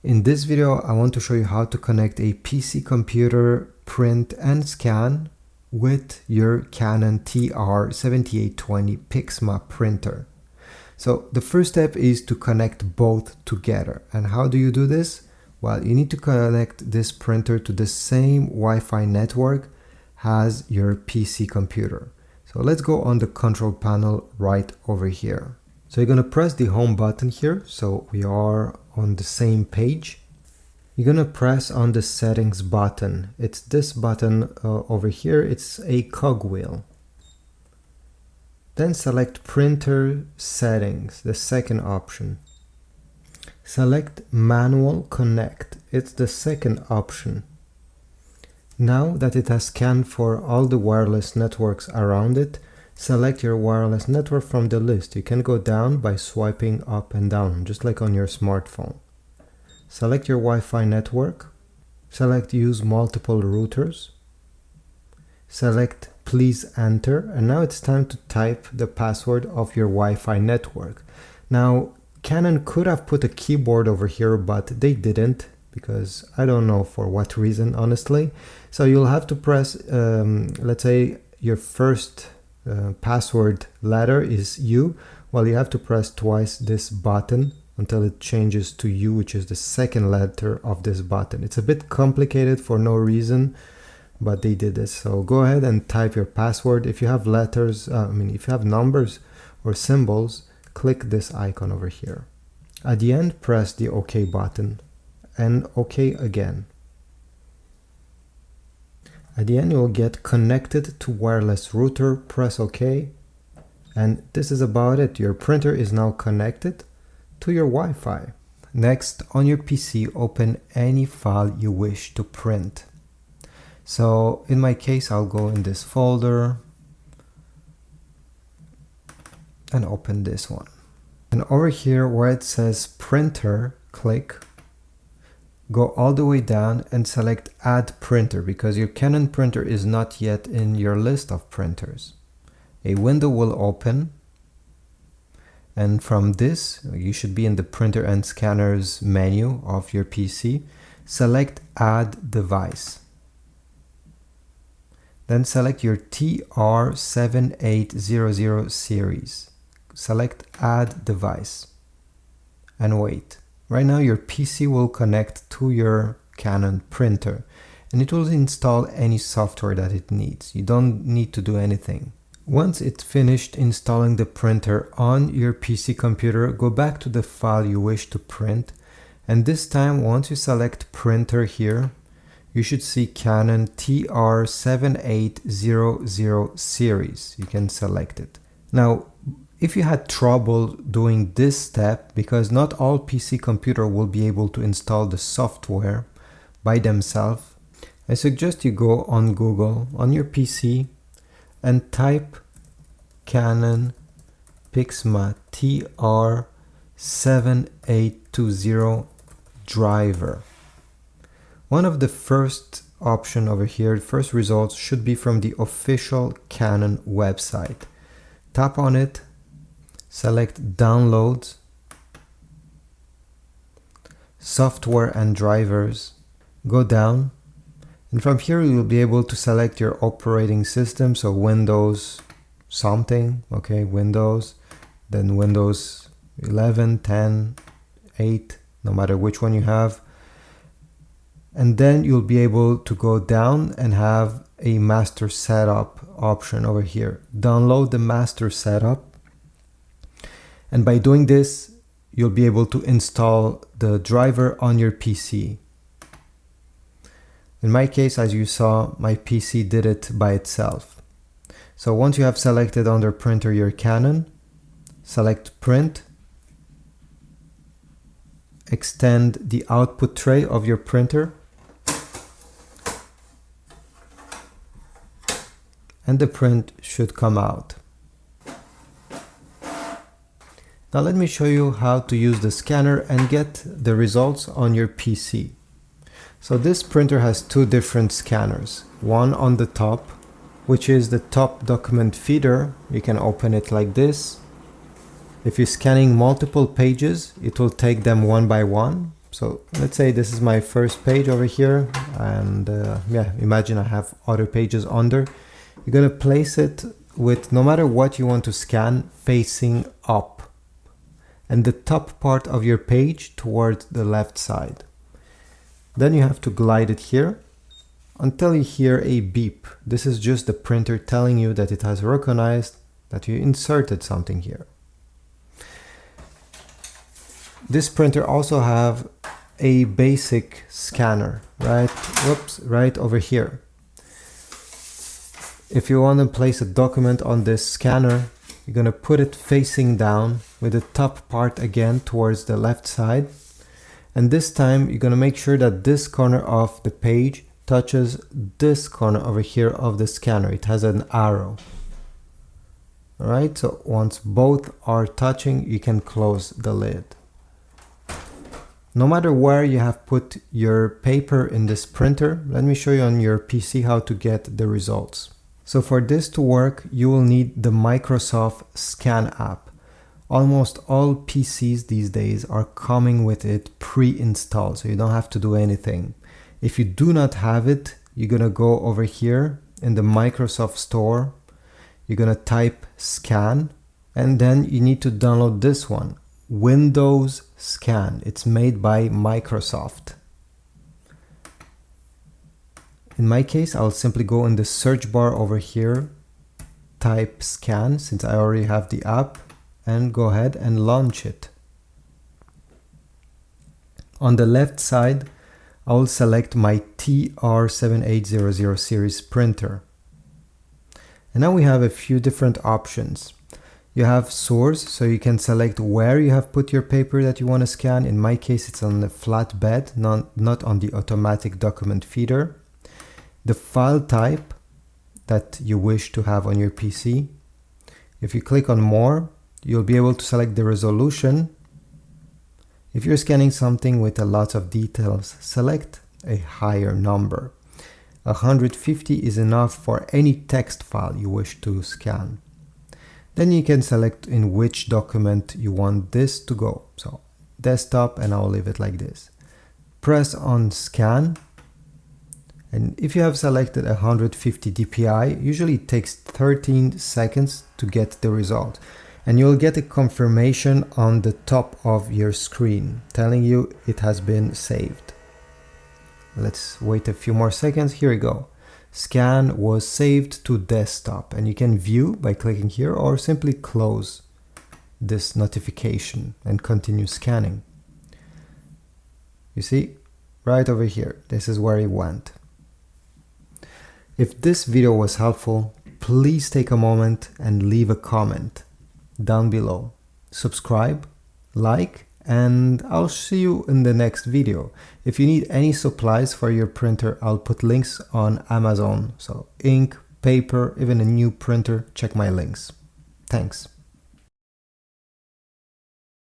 In this video, I want to show you how to connect a PC computer, print and scan with your Canon TR7820 Pixma printer. So the first step is to connect both together. And how do you do this? Well, you need to connect this printer to the same Wi-Fi network as your PC computer. So let's go on the control panel right over here. So you're going to press the home button here. So we are on the same page. You're going to press on the settings button. It's this button over here. It's a cogwheel. Then select printer settings, the second option. Select manual connect. It's the second option. Now that it has scanned for all the wireless networks around it, select your wireless network from the list. You can go down by swiping up and down, just like on your smartphone. Select your Wi-Fi network. Select use multiple routers. Select please enter. And now it's time to type the password of your Wi-Fi network. Now, Canon could have put a keyboard over here, but they didn't, because I don't know for what reason, honestly. So you'll have to press, let's say your first password letter is U. Well, you have to press twice this button until it changes to U, which is the second letter of this button. It's a bit complicated for no reason, but they did this. So go ahead and type your password. If you have letters, if you have numbers or symbols, click this icon over here. At the end, press the OK button and OK again. At the end, you'll get connected to wireless router. Press OK. And this is about it. Your printer is now connected to your Wi-Fi. Next, on your PC, open any file you wish to print. So in my case, I'll go in this folder and open this one. And over here where it says printer, click. Go all the way down and select add printer, because your Canon printer is not yet in your list of printers. A window will open, and from this you should be in the printer and scanners menu of your PC. Select add device. Then select your TR7820 series. Select add device and wait. Right now your PC will connect to your Canon printer and it will install any software that it needs. You don't need to do anything. Once it's finished installing the printer on your PC computer, go back to the file you wish to print, and this time once you select printer here, you should see Canon TR7820 series. You can select it. Now, if you had trouble doing this step, because not all PC computer will be able to install the software by themselves, I suggest you go on Google on your PC and type Canon Pixma TR7820 driver. One of the first option over here, first results should be from the official Canon website. Tap on it. Select downloads, software and drivers, go down, and from here you'll be able to select your operating system, so Windows something, okay, Windows, then Windows 11, 10, 8, no matter which one you have, and then you'll be able to go down and have a master setup option over here. Download the master setup. And by doing this, you'll be able to install the driver on your PC. In my case, as you saw, my PC did it by itself. So once you have selected under printer your Canon, select print, extend the output tray of your printer, and the print should come out. Now let me show you how to use the scanner and get the results on your PC. So this printer has two different scanners. One on the top, which is the top document feeder. You can open it like this. If you're scanning multiple pages, it will take them one by one. So let's say this is my first page over here, and yeah, imagine I have other pages under. You're gonna place it with, no matter what you want to scan, facing up, and the top part of your page towards the left side. Then you have to glide it here until you hear a beep. This is just the printer telling you that it has recognized that you inserted something here. This printer also have a basic scanner, right? Whoops, right over here. If you want to place a document on this scanner, you're going to put it facing down with the top part again towards the left side. And this time you're going to make sure that this corner of the page touches this corner over here of the scanner. It has an arrow. Alright, so once both are touching, you can close the lid. No matter where you have put your paper in this printer, let me show you on your PC how to get the results. So for this to work, you will need the Microsoft Scan app. Almost all PCs these days are coming with it pre-installed, so you don't have to do anything. If you do not have it, you're gonna go over here in the Microsoft Store. You're gonna type scan, and then you need to download this one, Windows Scan. It's made by Microsoft. In my case, I'll simply go in the search bar over here, type scan, since I already have the app, and go ahead and launch it. On the left side, I will select my TR7820 series printer. And now we have a few different options. You have source, so you can select where you have put your paper that you want to scan. In my case, it's on the flat bed, not on the automatic document feeder. The file type that you wish to have on your PC. If you click on more, you'll be able to select the resolution. If you're scanning something with a lot of details, select a higher number. 150 is enough for any text file you wish to scan. Then you can select in which document you want this to go. So desktop, and I'll leave it like this. Press on scan. And if you have selected 150 dpi, usually it takes 13 seconds to get the result. And you'll get a confirmation on the top of your screen telling you it has been saved. Let's wait a few more seconds. Here we go. Scan was saved to desktop, and you can view by clicking here or simply close this notification and continue scanning. You see, right over here, this is where it went. If this video was helpful, please take a moment and leave a comment down below. Subscribe, like, and I'll see you in the next video. If you need any supplies for your printer, I'll put links on Amazon. So ink, paper, even a new printer, check my links. Thanks.